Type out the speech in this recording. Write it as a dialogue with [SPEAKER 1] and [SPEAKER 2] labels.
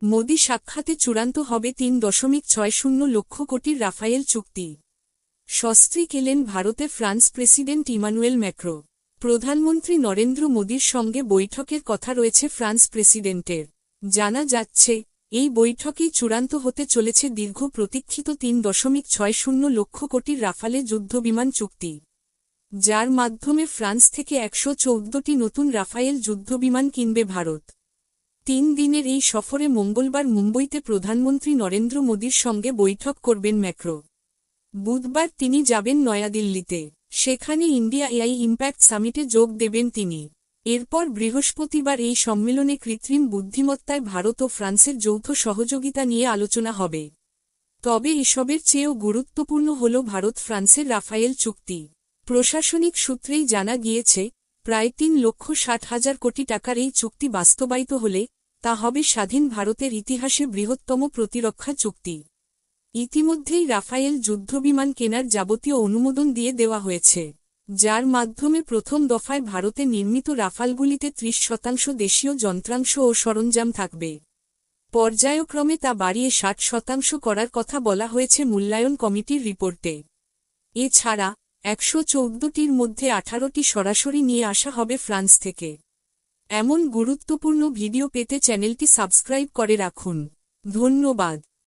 [SPEAKER 1] মোদি সাক্ষাতে চূড়ান্ত হবে ৩.৬০ লক্ষ কোটির রাফায়েল চুক্তি। সস্ত্রীক এলেন ভারতে ফ্রান্স প্রেসিডেন্ট ইমানুয়েল ম্যাক্রো। প্রধানমন্ত্রী নরেন্দ্র মোদির সঙ্গে বৈঠকের কথা রয়েছে ফ্রান্স প্রেসিডেন্টের। জানা যাচ্ছে, এই বৈঠকেই চূড়ান্ত হতে চলেছে দীর্ঘ প্রতীক্ষিত ৩.৬০ লক্ষ কোটির রাফালে যুদ্ধবিমান চুক্তি, যার মাধ্যমে ফ্রান্স থেকে ১১৪টি নতুন রাফায়েল যুদ্ধবিমান কিনবে ভারত। ৩ দিনের এই সফরে মঙ্গলবার মুম্বইতে প্রধানমন্ত্রী নরেন্দ্র মোদির সঙ্গে বৈঠক করবেন ম্যাক্রো। বুধবার তিনি যাবেন নয়াদিল্লিতে, সেখানে ইন্ডিয়া এআই ইম্প্যাক্ট সামিটে যোগ দেবেন তিনি। এরপর বৃহস্পতিবার এই সম্মেলনে কৃত্রিম বুদ্ধিমত্তায় ভারত ও ফ্রান্সের যৌথ সহযোগিতা নিয়ে আলোচনা হবে। তবে এসবের চেয়েও গুরুত্বপূর্ণ হল ভারত ফ্রান্সের রাফায়েল চুক্তি। প্রশাসনিক সূত্রেই জানা গিয়েছে, প্রায় ৩,৬০,০০০ কোটি টাকার এই চুক্তি বাস্তবায়িত হলে তা হবে স্বাধীন ভারতের ইতিহাসে বৃহত্তম প্রতিরক্ষা চুক্তি। ইতিমধ্যেই রাফায়েল যুদ্ধবিমান কেনার যাবতীয় অনুমোদন দিয়ে দেওয়া হয়েছে, যার মাধ্যমে প্রথম দফায় ভারতে নির্মিত রাফালগুলিতে ৩০% দেশীয় যন্ত্রাংশ ও সরঞ্জাম থাকবে। পর্যায়ক্রমে তা বাড়িয়ে ৬০% করার কথা বলা হয়েছে মূল্যায়ন কমিটির রিপোর্টে। এছাড়া ১১৪টির মধ্যে ১৮টি সরাসরি নিয়ে আসা হবে ফ্রান্স থেকে। এমন গুরুত্বপূর্ণ ভিডিও পেতে চ্যানেলটি সাবস্ক্রাইব করে রাখুন। ধন্যবাদ।